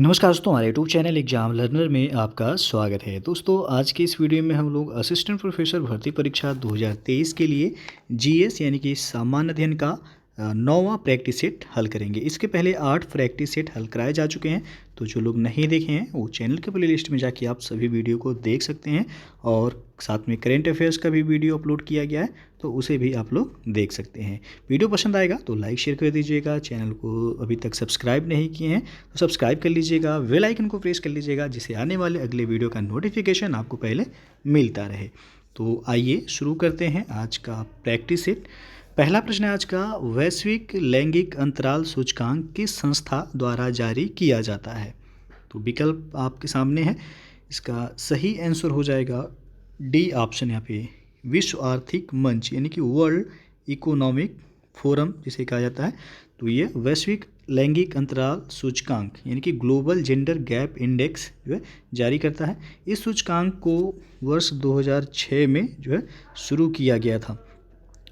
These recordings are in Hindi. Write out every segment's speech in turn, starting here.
नमस्कार दोस्तों, हमारे यूट्यूब चैनल एग्जाम लर्नर में आपका स्वागत है। दोस्तों, आज के इस वीडियो में हम लोग असिस्टेंट प्रोफेसर भर्ती परीक्षा 2023 के लिए जीएस यानी कि सामान्य अध्ययन का 9वां प्रैक्टिस सेट हल करेंगे। इसके पहले 8 प्रैक्टिस सेट हल कराए जा चुके हैं, तो जो लोग नहीं देखे हैं वो चैनल के प्लेलिस्ट में जाके आप सभी वीडियो को देख सकते हैं और साथ में करेंट अफेयर्स का भी वीडियो अपलोड किया गया है, तो उसे भी आप लोग देख सकते हैं। वीडियो पसंद आएगा तो लाइक शेयर कर दीजिएगा। चैनल को अभी तक सब्सक्राइब नहीं किए हैं तो सब्सक्राइब कर लीजिएगा, बेल आइकन को प्रेस कर लीजिएगा, जिससे आने वाले अगले वीडियो का नोटिफिकेशन आपको पहले मिलता रहे। तो आइए शुरू करते हैं आज का प्रैक्टिस सेट। पहला प्रश्न है आज का, वैश्विक लैंगिक अंतराल सूचकांक किस संस्था द्वारा जारी किया जाता है? तो विकल्प आपके सामने है। इसका सही आंसर हो जाएगा डी ऑप्शन। यहाँ पे विश्व आर्थिक मंच यानी कि वर्ल्ड इकोनॉमिक फोरम जिसे कहा जाता है, तो ये वैश्विक लैंगिक अंतराल सूचकांक यानी कि ग्लोबल जेंडर गैप इंडेक्स जो है जारी करता है। इस सूचकांक को वर्ष 2006 में जो है शुरू किया गया था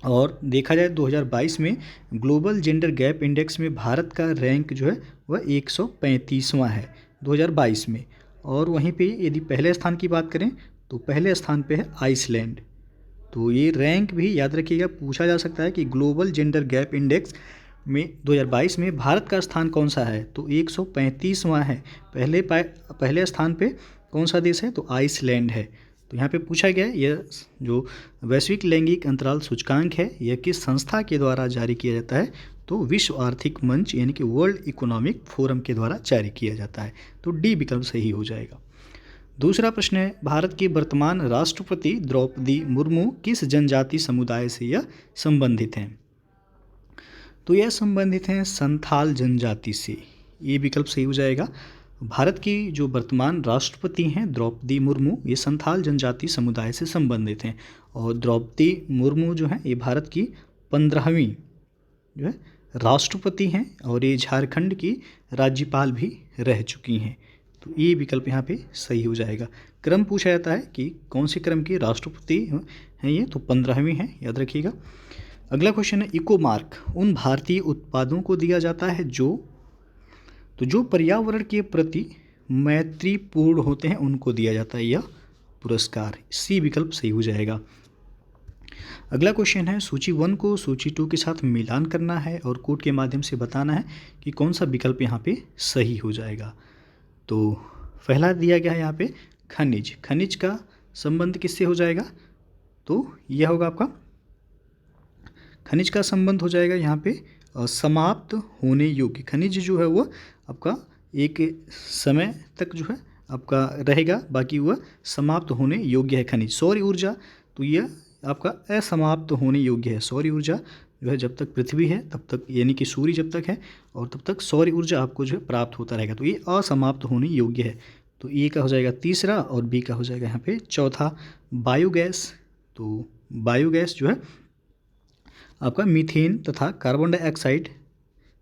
और देखा जाए 2022 में ग्लोबल जेंडर गैप इंडेक्स में भारत का रैंक जो है वह 135वां है 2022 में। और वहीं पे यदि पहले स्थान की बात करें तो पहले स्थान पे है आइसलैंड। तो ये रैंक भी याद रखिएगा, पूछा जा सकता है कि ग्लोबल जेंडर गैप इंडेक्स में 2022 में भारत का स्थान कौन सा है, तो 135वां है। पहले स्थान पे कौन सा देश है, तो आइसलैंड है। तो यहाँ पे पूछा गया है यह जो वैश्विक लैंगिक अंतराल सूचकांक है यह किस संस्था के द्वारा जारी किया जाता है, तो विश्व आर्थिक मंच यानी कि वर्ल्ड इकोनॉमिक फोरम के द्वारा जारी किया जाता है। तो डी विकल्प सही हो जाएगा। दूसरा प्रश्न है, भारत की वर्तमान राष्ट्रपति द्रौपदी मुर्मू किस जनजाति समुदाय से यह संबंधित हैं? तो यह संबंधित हैं संथाल जनजाति से। ये विकल्प सही हो जाएगा। भारत की जो वर्तमान राष्ट्रपति हैं द्रौपदी मुर्मू, ये संथाल जनजाति समुदाय से संबंधित हैं। और द्रौपदी मुर्मू जो है ये भारत की 15वीं जो है राष्ट्रपति हैं और ये झारखंड की राज्यपाल भी रह चुकी हैं। तो ये विकल्प यहाँ पे सही हो जाएगा। क्रम पूछा जाता है कि कौन से क्रम के राष्ट्रपति हैं ये, तो 15वीं हैं, याद रखिएगा। अगला क्वेश्चन है, इको मार्क उन भारतीय उत्पादों को दिया जाता है जो पर्यावरण के प्रति मैत्रीपूर्ण होते हैं, उनको दिया जाता है यह पुरस्कार। सी विकल्प सही हो जाएगा। अगला क्वेश्चन है, सूची 1 को सूची 2 के साथ मिलान करना है और कोड के माध्यम से बताना है कि कौन सा विकल्प यहाँ पे सही हो जाएगा। तो पहला दिया गया है यहाँ पे खनिज का संबंध किससे हो जाएगा, तो यह होगा आपका खनिज का संबंध हो जाएगा यहाँ पे समाप्त होने योग्य। खनिज जो है वह आपका एक समय तक जो है आपका रहेगा, बाकी वह समाप्त होने योग्य है खनिज। सौर ऊर्जा, तो यह आपका असमाप्त होने योग्य है। सौर ऊर्जा जो है जब तक पृथ्वी है तब तक, यानी कि सूर्य जब तक है और तब तक सौर ऊर्जा आपको जो है प्राप्त होता रहेगा, तो ये असमाप्त होने योग्य है। तो ए का हो जाएगा तीसरा और बी का हो जाएगा यहाँ पे चौथा। बायोगैस, तो बायोगैस जो है आपका मीथेन तथा कार्बन डाइऑक्साइड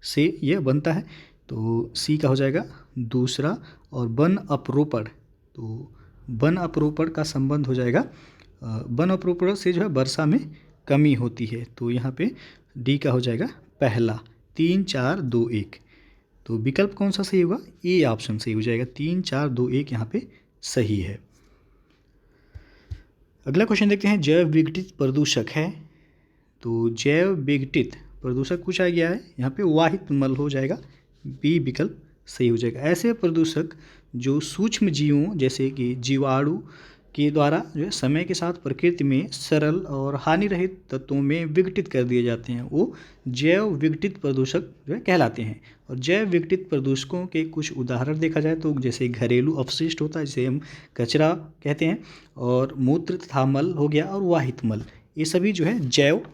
से यह बनता है, तो सी का हो जाएगा दूसरा। और वन अपरोपण, तो वन अपरोपण का संबंध हो जाएगा, वन अपरोपण से जो है वर्षा में कमी होती है, तो यहाँ पे डी का हो जाएगा पहला। 3 4 2 1, तो विकल्प कौन सा सही होगा, ए ऑप्शन सही हो जाएगा। 3 4 2 1 यहाँ पे सही है। अगला क्वेश्चन देखते हैं, जैव विघटित प्रदूषक है, तो जैव विघटित प्रदूषक पूछा गया है, यहाँ पे वाहित मल हो जाएगा। बी विकल्प सही हो जाएगा। ऐसे प्रदूषक जो सूक्ष्म जीवों जैसे कि जीवाणु के द्वारा जो है समय के साथ प्रकृति में सरल और हानि रहित तत्वों में विघटित कर दिए जाते हैं, वो जैव विघटित प्रदूषक जो है कहलाते हैं। और जैव विघटित प्रदूषकों के कुछ उदाहरण देखा जाए तो जैसे घरेलू अपशिष्ट होता है जिसे हम कचरा कहते हैं, और मूत्र तथा मल हो गया, और वाहित मल, ये सभी जो है जैव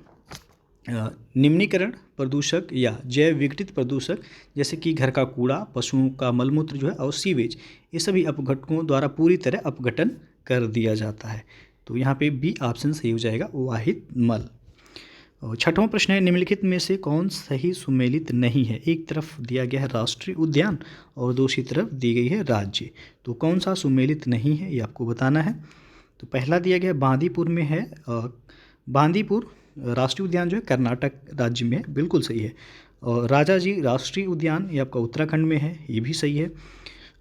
निम्नीकरण प्रदूषक या जैव विघटित प्रदूषक, जैसे कि घर का कूड़ा, पशुओं का मलमूत्र जो है और सीवेज, ये सभी अपघटकों द्वारा पूरी तरह अपघटन कर दिया जाता है। तो यहाँ पे बी ऑप्शन सही हो जाएगा, वाहित मल। और छठवां प्रश्न है, निम्नलिखित में से कौन सही सुमेलित नहीं है? एक तरफ दिया गया है राष्ट्रीय उद्यान और दूसरी तरफ दी गई है राज्य, तो कौन सा सुमेलित नहीं है ये आपको बताना है। तो पहला दिया गया बांदीपुर में है, बांदीपुर राष्ट्रीय उद्यान जो है कर्नाटक राज्य में है, बिल्कुल सही है। और राजाजी राष्ट्रीय उद्यान ये आपका उत्तराखंड में है, ये भी सही है।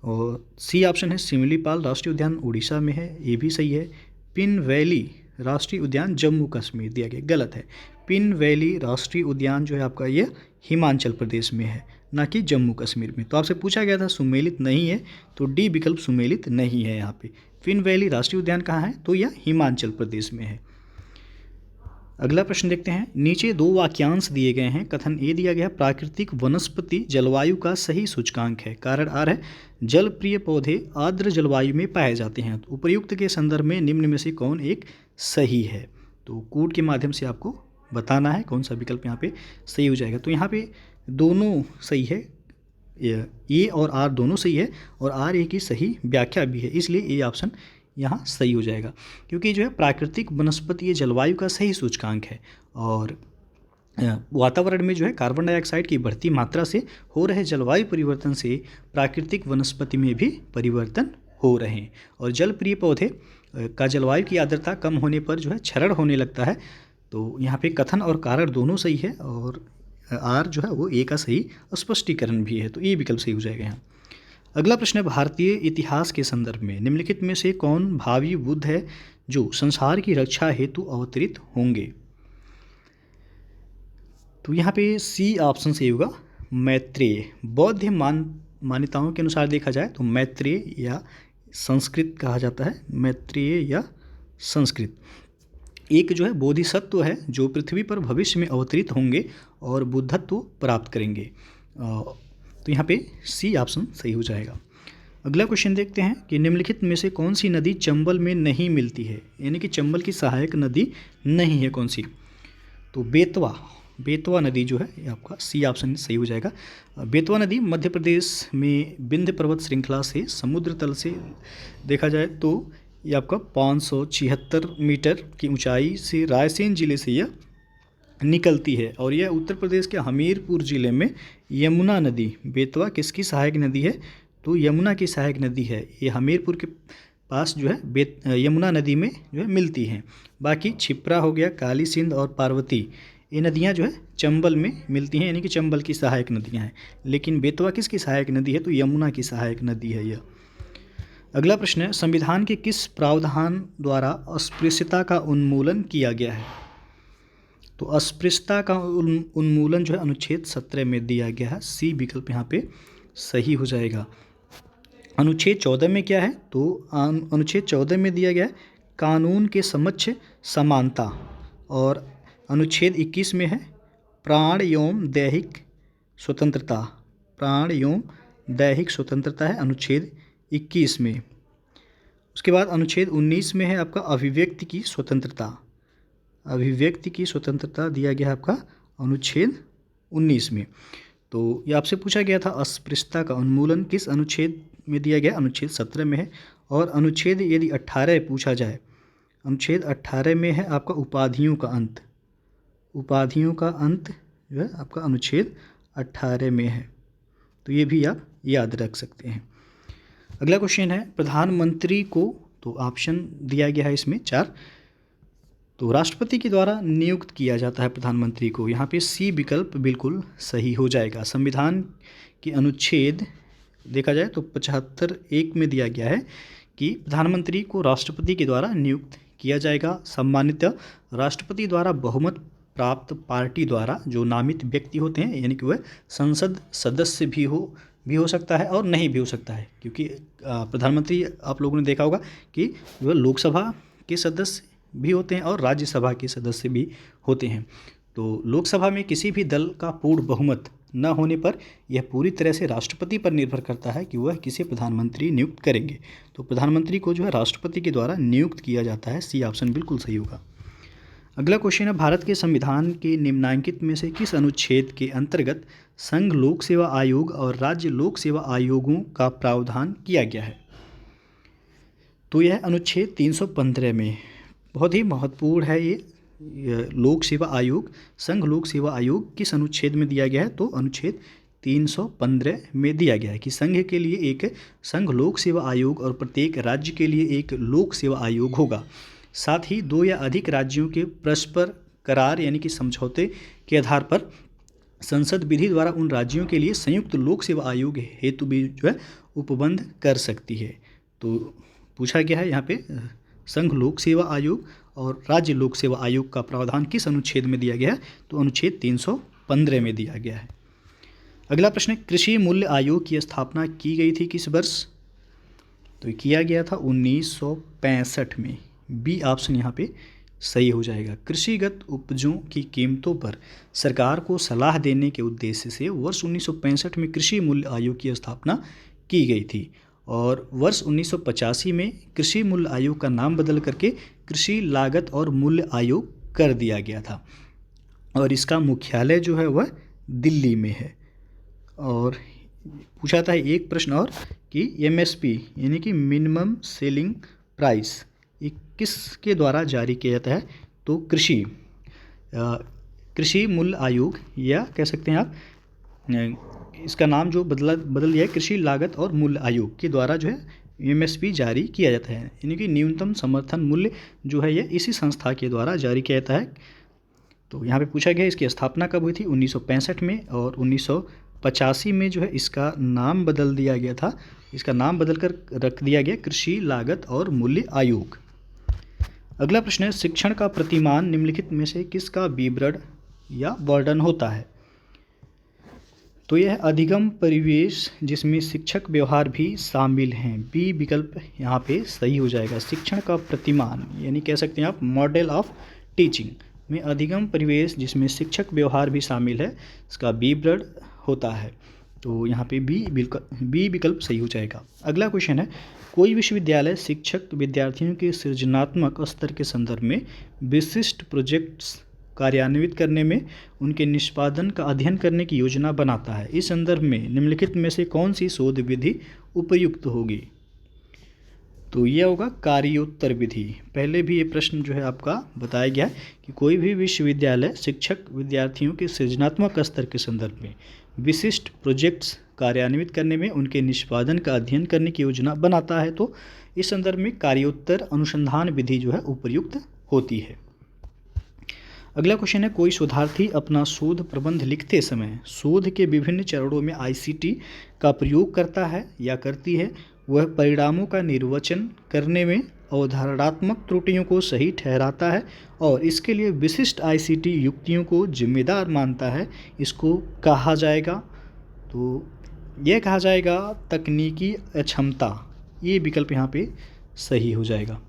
और सी ऑप्शन है सिमलीपाल राष्ट्रीय उद्यान उड़ीसा में है, ये भी सही है। पिन वैली राष्ट्रीय उद्यान जम्मू कश्मीर दिया गया, गलत है। पिन वैली राष्ट्रीय उद्यान जो है आपका ये हिमाचल प्रदेश में है, ना कि जम्मू कश्मीर में। तो आपसे पूछा गया था सुमेलित नहीं है, तो डी विकल्प सुमेलित नहीं है यहाँ पे। पिन वैली राष्ट्रीय उद्यान कहाँ है, तो यह हिमाचल प्रदेश में है। अगला प्रश्न देखते हैं। नीचे दो वाक्यांश दिए गए हैं। कथन ए दिया गया है प्राकृतिक वनस्पति जलवायु का सही सूचकांक है। कारण आर है जलप्रिय पौधे आर्द्र जलवायु में पाए जाते हैं। तो उपर्युक्त के संदर्भ में निम्न में से कौन एक सही है, तो कोड के माध्यम से आपको बताना है कौन सा विकल्प यहाँ पे सही हो जाएगा। तो यहाँ पे दोनों सही है, ए और आर दोनों सही है, और आर ए की सही व्याख्या भी है, इसलिए ए ऑप्शन यहाँ सही हो जाएगा। क्योंकि जो है प्राकृतिक वनस्पति ये जलवायु का सही सूचकांक है, और वातावरण में जो है कार्बन डाइऑक्साइड की बढ़ती मात्रा से हो रहे जलवायु परिवर्तन से प्राकृतिक वनस्पति में भी परिवर्तन हो रहे हैं। और जलप्रिय पौधे का जलवायु की आर्द्रता कम होने पर जो है क्षरण होने लगता है। तो यहाँ पे कथन और कारण दोनों सही है, और आर जो है वो ए का सही स्पष्टीकरण भी है, तो ए विकल्प सही हो जाएगा यहाँ। अगला प्रश्न है भारतीय इतिहास के संदर्भ में निम्नलिखित में से कौन भावी बुद्ध है जो संसार की रक्षा हेतु अवतरित होंगे। तो यहाँ पे सी ऑप्शन सही होगा, मैत्रेय। बौद्ध मान्यताओं के अनुसार देखा जाए तो मैत्रेय या संस्कृत कहा जाता है, मैत्रेय या संस्कृत एक जो है बोधिसत्व है जो पृथ्वी पर भविष्य में अवतरित होंगे और बुद्धत्व प्राप्त करेंगे। तो यहाँ पे सी ऑप्शन सही हो जाएगा। अगला क्वेश्चन देखते हैं कि निम्नलिखित में से कौन सी नदी चंबल में नहीं मिलती है, यानी कि चंबल की सहायक नदी नहीं है कौन सी, तो बेतवा नदी जो है ये आपका सी ऑप्शन सही हो जाएगा। बेतवा नदी मध्य प्रदेश में विंध्य पर्वत श्रृंखला से समुद्र तल से देखा जाए तो ये आपका 576 मीटर की ऊंचाई से रायसेन जिले से यह निकलती है, और यह उत्तर प्रदेश के हमीरपुर जिले में यमुना नदी, बेतवा किसकी सहायक नदी है, तो यमुना की सहायक नदी है। ये हमीरपुर के पास जो है यमुना नदी में जो है मिलती हैं। बाकी छिप्रा हो गया, काली सिंध और पार्वती, ये नदियाँ जो है चंबल में मिलती हैं, यानी कि चंबल की सहायक नदियाँ हैं। लेकिन बेतवा किसकी सहायक नदी है, तो यमुना की सहायक नदी है यह। अगला प्रश्न है संविधान के किस प्रावधान द्वारा अस्पृश्यता का उन्मूलन किया गया है, तो अस्पृश्यता का उन्मूलन जो है अनुच्छेद 17 में दिया गया है। सी विकल्प यहाँ पे सही हो जाएगा। अनुच्छेद 14 में क्या है, तो अनुच्छेद 14 में दिया गया है कानून के समक्ष समानता, और अनुच्छेद 21 में है प्राण एवं दैहिक स्वतंत्रता। प्राण एवं दैहिक स्वतंत्रता है अनुच्छेद 21 में। उसके बाद अनुच्छेद 19 में है आपका अभिव्यक्ति की स्वतंत्रता। अभिव्यक्ति की स्वतंत्रता दिया गया है आपका अनुच्छेद 19 में। तो ये आपसे पूछा गया था अस्पृश्यता का उन्मूलन किस अनुच्छेद में दिया गया, अनुच्छेद 17 में है। और अनुच्छेद यदि 18 पूछा जाए, अनुच्छेद 18 में है आपका उपाधियों का अंत। उपाधियों का अंत जो है आपका अनुच्छेद 18 में है, तो ये भी आप याद रख सकते हैं। अगला क्वेश्चन है प्रधानमंत्री को, तो ऑप्शन दिया गया है इसमें 4, तो राष्ट्रपति के द्वारा नियुक्त किया जाता है प्रधानमंत्री को। यहाँ पे सी विकल्प बिल्कुल सही हो जाएगा। संविधान के अनुच्छेद देखा जाए तो 75(1) में दिया गया है कि प्रधानमंत्री को राष्ट्रपति के द्वारा नियुक्त किया जाएगा। सम्मानित राष्ट्रपति द्वारा बहुमत प्राप्त पार्टी द्वारा जो नामित व्यक्ति होते हैं, यानी कि वह संसद सदस्य भी हो सकता है और नहीं भी हो सकता है, क्योंकि प्रधानमंत्री आप लोगों ने देखा होगा कि वह लोकसभा के सदस्य भी होते हैं और राज्यसभा के सदस्य भी होते हैं। तो लोकसभा में किसी भी दल का पूर्ण बहुमत न होने पर यह पूरी तरह से राष्ट्रपति पर निर्भर करता है कि वह किसे प्रधानमंत्री नियुक्त करेंगे। तो प्रधानमंत्री को जो है राष्ट्रपति के द्वारा नियुक्त किया जाता है। सी ऑप्शन बिल्कुल सही होगा। अगला क्वेश्चन है भारत के संविधान के निम्नलिखित में से किस अनुच्छेद के अंतर्गत संघ लोक सेवा आयोग और राज्य लोक सेवा आयोगों का प्रावधान किया गया है, तो यह अनुच्छेद 315 में बहुत ही महत्वपूर्ण है। ये लोक सेवा आयोग, संघ लोक सेवा आयोग किस अनुच्छेद में दिया गया है, तो अनुच्छेद 315 में दिया गया है कि संघ के लिए एक संघ लोक सेवा आयोग और प्रत्येक राज्य के लिए एक लोक सेवा आयोग होगा। साथ ही 2 या अधिक राज्यों के परस्पर करार यानी कि समझौते के आधार पर संसद विधि द्वारा उन राज्यों के लिए संयुक्त लोक सेवा आयोग हेतु भी जो है उपबंध कर सकती है। तो पूछा गया है यहाँ पे संघ लोक सेवा आयोग और राज्य लोक सेवा आयोग का प्रावधान किस अनुच्छेद में दिया गया है? तो अनुच्छेद 315 में दिया गया है। अगला प्रश्न है, कृषि मूल्य आयोग की स्थापना की गई थी किस वर्ष? तो किया गया था 1965 में। बी ऑप्शन यहाँ पे सही हो जाएगा। कृषिगत उपजों की कीमतों पर सरकार को सलाह देने के उद्देश्य से वर्ष 1965 में कृषि मूल्य आयोग की स्थापना की गई थी और वर्ष 1985 में कृषि मूल्य आयोग का नाम बदल करके कृषि लागत और मूल्य आयोग कर दिया गया था और इसका मुख्यालय जो है वह दिल्ली में है। और पूछा था एक प्रश्न और कि एमएसपी यानी कि मिनिमम सेलिंग प्राइस ये किसके द्वारा जारी किया जाता है? तो कृषि मूल्य आयोग, या कह सकते हैं आप इसका नाम जो बदल दिया है कृषि लागत और मूल्य आयोग के द्वारा जो है एमएसपी जारी किया जाता है, यानी कि न्यूनतम समर्थन मूल्य जो है यह इसी संस्था के द्वारा जारी किया जाता है। तो यहाँ पे पूछा गया इसकी स्थापना कब हुई थी? 1965 में और 1985 में जो है इसका नाम बदल दिया गया था। इसका नाम बदल कर रख दिया गया कृषि लागत और मूल्य आयोग। अगला प्रश्न है, शिक्षण का प्रतिमान निम्नलिखित में से किसका विवरण या वर्णन होता है? तो यह अधिगम परिवेश जिसमें शिक्षक व्यवहार भी शामिल हैं। बी विकल्प यहाँ पे सही हो जाएगा। शिक्षण का प्रतिमान यानी कह सकते हैं आप मॉडल ऑफ टीचिंग में अधिगम परिवेश जिसमें शिक्षक व्यवहार भी शामिल है, इसका विवरण होता है। तो यहाँ पे बी विकल्प सही हो जाएगा। अगला क्वेश्चन है, कोई विश्वविद्यालय शिक्षक विद्यार्थियों के सृजनात्मक स्तर के संदर्भ में विशिष्ट प्रोजेक्ट्स कार्यान्वित करने में उनके निष्पादन का अध्ययन करने की योजना बनाता है। इस संदर्भ में निम्नलिखित में से कौन सी शोध विधि उपयुक्त होगी? तो यह होगा कार्योत्तर विधि। पहले भी ये प्रश्न जो है आपका बताया गया है कि कोई भी विश्वविद्यालय शिक्षक विद्यार्थियों के सृजनात्मक स्तर के संदर्भ में विशिष्ट प्रोजेक्ट्स कार्यान्वित करने में उनके निष्पादन का अध्ययन करने की योजना बनाता है, तो इस संदर्भ में कार्योत्तर अनुसंधान विधि जो है उपयुक्त होती है। अगला क्वेश्चन है, कोई शोधार्थी अपना शोध प्रबंध लिखते समय शोध के विभिन्न चरणों में आईसीटी का प्रयोग करता है या करती है। वह परिणामों का निर्वचन करने में अवधारणात्मक त्रुटियों को सही ठहराता है और इसके लिए विशिष्ट आईसीटी युक्तियों को जिम्मेदार मानता है। इसको कहा जाएगा, तो यह कहा जाएगा तकनीकी अक्षमता। ये विकल्प यहाँ पे सही हो जाएगा।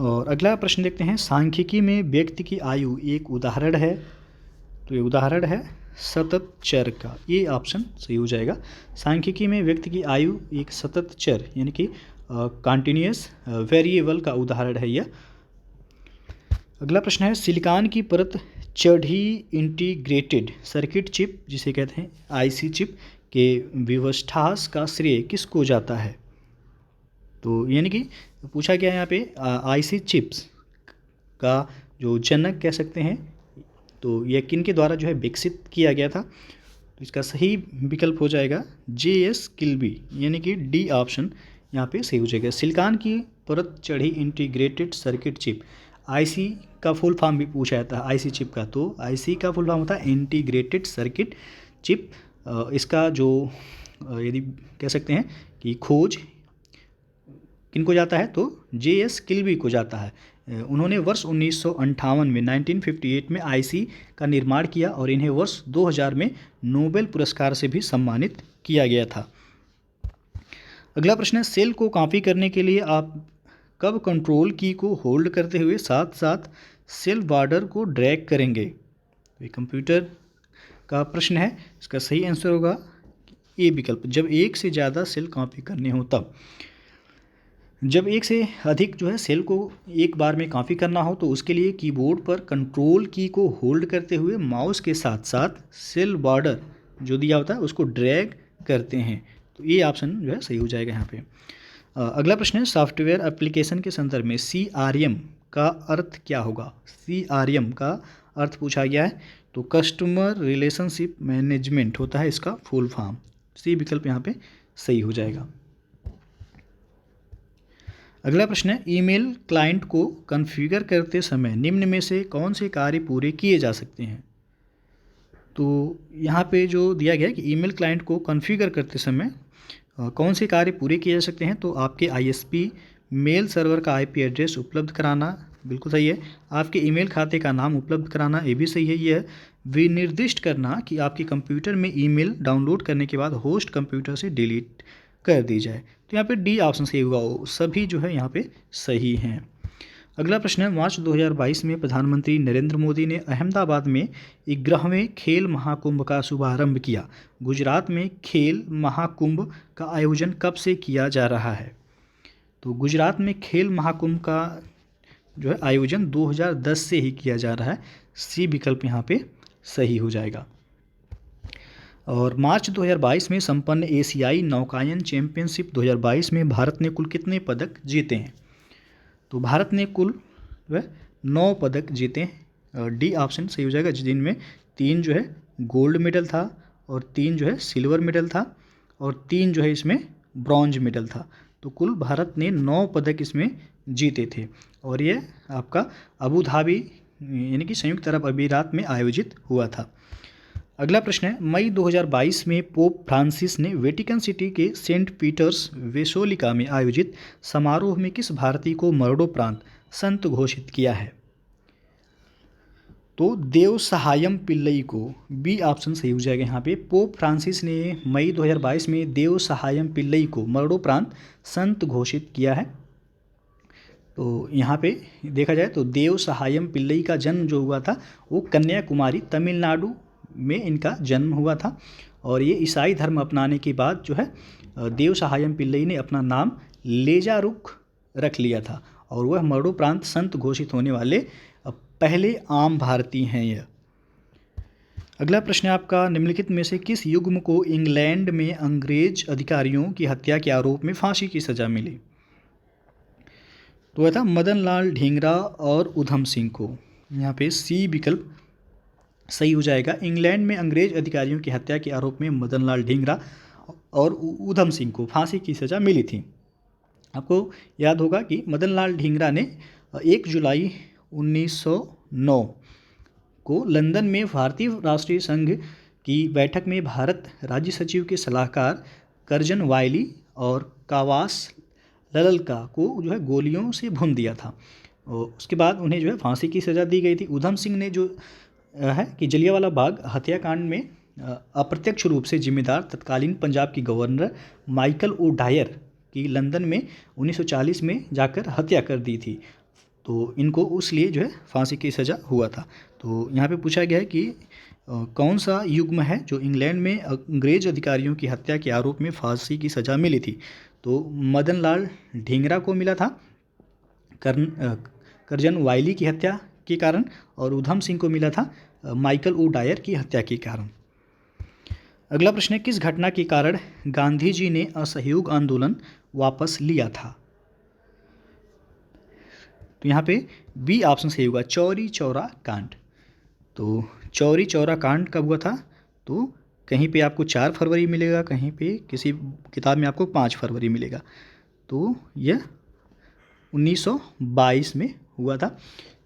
और अगला प्रश्न देखते हैं, सांख्यिकी में व्यक्ति की आयु एक उदाहरण है। तो ये उदाहरण है सतत चर का। ये ऑप्शन सही हो जाएगा। सांख्यिकी में व्यक्ति की आयु एक सतत चर यानी कि कॉन्टिन्यूअस वेरिएबल का उदाहरण है यह। अगला प्रश्न है, सिलिकॉन की परत चढ़ी इंटीग्रेटेड सर्किट चिप जिसे कहते हैं आईसी चिप के विवष्टास का श्रेय किसको जाता है? तो यानी कि पूछा गया है यहाँ पे आईसी चिप्स का जो जनक कह सकते हैं, तो यह किन के द्वारा जो है विकसित किया गया था? तो इसका सही विकल्प हो जाएगा JS किल्बी, यानी कि डी ऑप्शन यहाँ पे सही हो जाएगा। सिलिकॉन की परत चढ़ी इंटीग्रेटेड सर्किट चिप, आईसी का फुल फॉर्म भी पूछा जाता है आईसी चिप का। तो आईसी का फुल फॉर्म होता है इंटीग्रेटेड सर्किट चिप। इसका जो यदि कह सकते हैं कि खोज किनको जाता है, तो JS किल्बी को जाता है। उन्होंने वर्ष 1958 में 1958 में आईसी का निर्माण किया और इन्हें वर्ष 2000 में नोबेल पुरस्कार से भी सम्मानित किया गया था। अगला प्रश्न है, सेल को कॉपी करने के लिए आप कब कंट्रोल की को होल्ड करते हुए साथ साथ सेल बॉर्डर को ड्रैग करेंगे? तो ये कंप्यूटर का प्रश्न है। इसका सही आंसर होगा ए विकल्प, जब एक से ज़्यादा सेल कॉपी करने हो तब। जब एक से अधिक जो है सेल को एक बार में कॉपी करना हो तो उसके लिए कीबोर्ड पर कंट्रोल की को होल्ड करते हुए माउस के साथ साथ सेल बॉर्डर जो दिया होता है उसको ड्रैग करते हैं। तो ये ऑप्शन जो है सही हो जाएगा यहाँ पे। अगला प्रश्न है, सॉफ्टवेयर एप्लीकेशन के संदर्भ में CRM का अर्थ क्या होगा? CRM का अर्थ पूछा गया है, तो कस्टमर रिलेशनशिप मैनेजमेंट होता है इसका फुल फॉर्म। सी विकल्प यहाँ पे सही हो जाएगा। अगला प्रश्न है, ईमेल क्लाइंट को कॉन्फ़िगर करते समय निम्न में से कौन से कार्य पूरे किए जा सकते हैं? तो यहाँ पे जो दिया गया है कि ईमेल क्लाइंट को कॉन्फ़िगर करते समय कौन से कार्य पूरे किए जा सकते हैं, तो आपके आईएसपी मेल सर्वर का आईपी एड्रेस उपलब्ध कराना बिल्कुल सही है, आपके ईमेल खाते का नाम उपलब्ध कराना ये भी सही है। यह विनिर्दिष्ट करना कि आपके कंप्यूटर में ईमेल डाउनलोड करने के बाद होस्ट कंप्यूटर से डिलीट कर दी जाए, तो यहाँ पे डी ऑप्शन सही होगा, सभी जो है यहाँ पे सही हैं। अगला प्रश्न है, मार्च 2022 में प्रधानमंत्री नरेंद्र मोदी ने अहमदाबाद में 11वें खेल महाकुंभ का शुभारंभ किया। गुजरात में खेल महाकुंभ का आयोजन कब से किया जा रहा है, तो गुजरात में खेल महाकुंभ का जो है आयोजन 2010 से ही किया जा रहा है, सी विकल्प यहाँ पे सही हो जाएगा। और मार्च 2022 में संपन्न एशियाई नौकायन चैंपियनशिप 2022 में भारत ने कुल कितने पदक जीते हैं, तो भारत ने कुल जो है 9 पदक जीते हैं, डी ऑप्शन सही हो जाएगा, जिनमें 3 जो है गोल्ड मेडल था और 3 जो है सिल्वर मेडल था और 3 जो है इसमें ब्रॉन्ज मेडल था। तो कुल भारत ने 9 पदक इसमें जीते थे और ये आपका अबू धाबी यानी कि संयुक्त अरब अमीरात में आयोजित हुआ था। अगला प्रश्न है, मई 2022 में पोप फ्रांसिस ने वेटिकन सिटी के सेंट पीटर्स बेसिलिका में आयोजित समारोह में किस भारतीय को मरणोपरांत संत घोषित किया है, तो देव सहायम पिल्लई को, बी ऑप्शन सही हो जाएगा। यहाँ पे पोप फ्रांसिस ने मई 2022 में देव सहायम पिल्लई को मरणोपरांत संत घोषित किया है। तो यहाँ पे देखा जाए तो देव सहायम पिल्लई का जन्म जो हुआ था वो कन्याकुमारी तमिलनाडु में इनका जन्म हुआ था और ये ईसाई धर्म अपनाने के बाद जो है देव सहायम पिल्लई ने अपना नाम लेजारुख रख लिया था और वह मरणोपरांत संत घोषित होने वाले पहले आम भारतीय हैं यह। अगला प्रश्न है आपका, निम्नलिखित में से किस युग्म को इंग्लैंड में अंग्रेज अधिकारियों की हत्या के आरोप में फांसी की सज़ा मिली, तो वह था मदन लाल ढींगरा और उधम सिंह को, यहाँ पे सी विकल्प सही हो जाएगा। इंग्लैंड में अंग्रेज अधिकारियों की हत्या के आरोप में मदन लाल ढींगरा और उधम सिंह को फांसी की सज़ा मिली थी। आपको याद होगा कि मदन लाल ढींगरा ने 1 जुलाई 1909 को लंदन में भारतीय राष्ट्रीय संघ की बैठक में भारत राज्य सचिव के सलाहकार कर्जन वायली और कावास ललका को जो है गोलियों से भून दिया था और उसके बाद उन्हें जो है फांसी की सज़ा दी गई थी। उधम सिंह ने जो है कि जलियांवाला बाग हत्याकांड में अप्रत्यक्ष रूप से जिम्मेदार तत्कालीन पंजाब की गवर्नर माइकल ओ डायर की लंदन में 1940 में जाकर हत्या कर दी थी, तो इनको उस लिए जो है फांसी की सज़ा हुआ था। तो यहाँ पे पूछा गया है कि कौन सा युग्म है जो इंग्लैंड में अंग्रेज अधिकारियों की हत्या के आरोप में फांसी की सज़ा मिली थी, तो मदन लाल ढींगरा को मिला था कर्जन वायली की हत्या के कारण और उधम सिंह को मिला था माइकल ओ डायर की हत्या के कारण। अगला प्रश्न है, किस घटना के कारण गांधी जी ने असहयोग आंदोलन वापस लिया था, तो यहाँ पे बी ऑप्शन सही होगा, चौरी चौरा कांड। तो चौरी चौरा कांड कब हुआ था, तो कहीं पे आपको 4 फरवरी मिलेगा, कहीं पे किसी किताब में आपको 5 फरवरी मिलेगा, तो यह 1922 में हुआ था।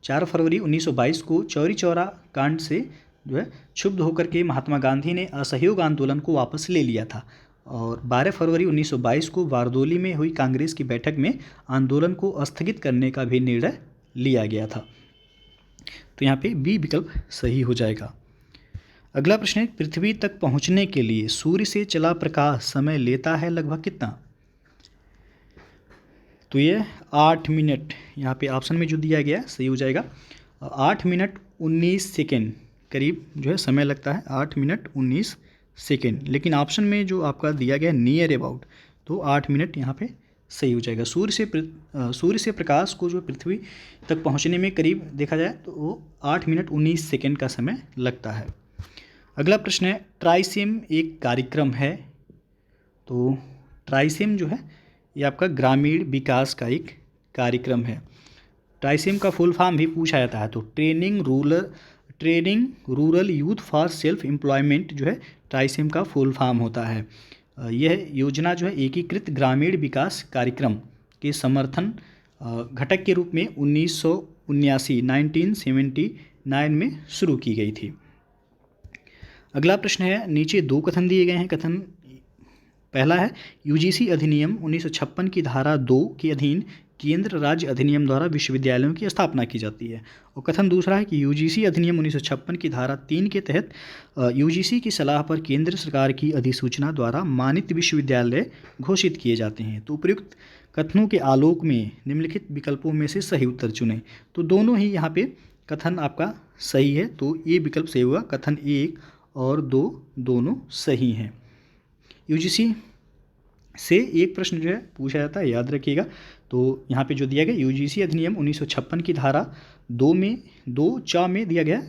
4 फरवरी 1922 को चौरी चौरा कांड से जो है क्षुब्ध होकर के महात्मा गांधी ने असहयोग आंदोलन को वापस ले लिया था और 12 फरवरी 1922 को बारदोली में हुई कांग्रेस की बैठक में आंदोलन को स्थगित करने का भी निर्णय लिया गया था। तो यहाँ पे बी विकल्प सही हो जाएगा। अगला प्रश्न है, पृथ्वी तक पहुँचने के लिए सूर्य से चला प्रकाश समय लेता है लगभग कितना, तो ये 8 मिनट, यहाँ पे ऑप्शन में जो दिया गया है सही हो जाएगा। 8 मिनट 19 सेकेंड करीब जो है समय लगता है, 8 मिनट 19 सेकेंड, लेकिन ऑप्शन में जो आपका दिया गया है नियर अबाउट, तो 8 मिनट यहाँ पे सही हो जाएगा। सूर्य से प्रकाश को जो पृथ्वी तक पहुँचने में करीब देखा जाए तो वो 8 मिनट 19 सेकेंड का समय लगता है। अगला प्रश्न है, ट्राइसिम एक कार्यक्रम है, तो ट्राइसिम जो है ये आपका ग्रामीण विकास का एक कार्यक्रम है। ट्राइसिम का फुल फॉर्म भी पूछा जाता है, तो training rural youth for self employment जो है ट्राइसिम का फुल फॉर्म होता है। यह योजना जो है एकीकृत ग्रामीण विकास कार्यक्रम के समर्थन घटक के रूप में 1979 में शुरू की गई थी। अगला प्रश्न है, नीचे दो कथन दिए गए हैं। कथन पहला है, यूजीसी अधिनियम 1956 की धारा 2 के अधीन केंद्र राज्य अधिनियम द्वारा विश्वविद्यालयों की स्थापना की जाती है। और कथन दूसरा है कि यूजीसी अधिनियम 1956 की धारा 3 के तहत यूजीसी की सलाह पर केंद्र सरकार की अधिसूचना द्वारा मानित विश्वविद्यालय घोषित किए जाते हैं। तो उपयुक्त कथनों के आलोक में निम्नलिखित विकल्पों में से सही उत्तर चुनें। तो दोनों ही यहाँ पे कथन आपका सही है, तो ये विकल्प सही हुआ। कथन 1 और 2 दोनों सही हैं। यूजीसी से एक प्रश्न जो है पूछा जाता है, याद रखिएगा। तो यहाँ पे जो दिया गया, यूजीसी अधिनियम 1956 की धारा 2 में दिया गया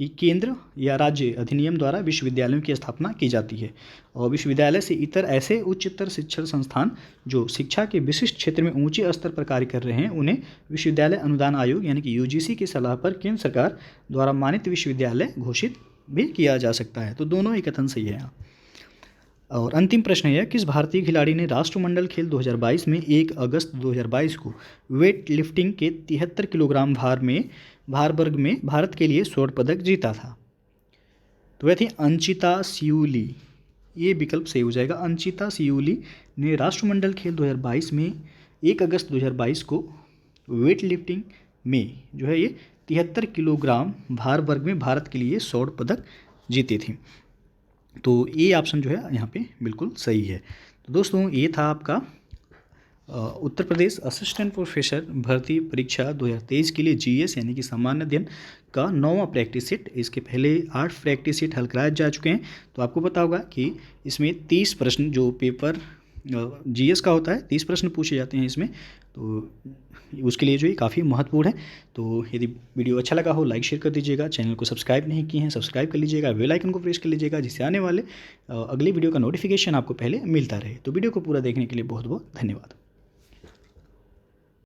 कि केंद्र या राज्य अधिनियम द्वारा विश्वविद्यालयों की स्थापना की जाती है। और विश्वविद्यालय से इतर ऐसे उच्चतर शिक्षण संस्थान जो शिक्षा के विशिष्ट क्षेत्र में ऊंचे स्तर पर कार्य कर रहे हैं, उन्हें विश्वविद्यालय अनुदान आयोग यानी कि यूजीसी की सलाह पर केंद्र सरकार द्वारा मानित विश्वविद्यालय घोषित भी किया जा सकता है। तो दोनों ही कथन सही है यहाँ। और अंतिम प्रश्न है, किस भारतीय खिलाड़ी ने राष्ट्रमंडल खेल 2022 में 1 अगस्त 2022 को वेट लिफ्टिंग के 73 किलोग्राम भार वर्ग में भारत के लिए स्वर्ण पदक जीता था? तो वह थी अंचिता सियूली। ये विकल्प सही हो जाएगा। अंचिता सियूली ने राष्ट्रमंडल खेल 2022 में 1 अगस्त 2022 को वेट लिफ्टिंग में जो है ये 73 किलोग्राम भार वर्ग में भारत के लिए स्वर्ण पदक जीते थे। तो ये ऑप्शन जो है यहाँ पे बिल्कुल सही है। तो दोस्तों, ये था आपका उत्तर प्रदेश असिस्टेंट प्रोफेसर भर्ती परीक्षा 2023 के लिए जीएस यानी कि सामान्य अध्ययन का 9वां प्रैक्टिस सेट। इसके पहले 8 प्रैक्टिस सेट हल कराए जा चुके हैं। तो आपको पता होगा कि इसमें 30 प्रश्न, जो पेपर जीएस का होता है, 30 प्रश्न पूछे जाते हैं इसमें। तो उसके लिए जो ये काफ़ी महत्वपूर्ण है। तो यदि वीडियो अच्छा लगा हो, लाइक शेयर कर दीजिएगा। चैनल को सब्सक्राइब नहीं किए हैं, सब्सक्राइब कर लीजिएगा। बेल आइकन को प्रेस कर लीजिएगा, जिससे आने वाले अगली वीडियो का नोटिफिकेशन आपको पहले मिलता रहे। तो वीडियो को पूरा देखने के लिए बहुत बहुत धन्यवाद।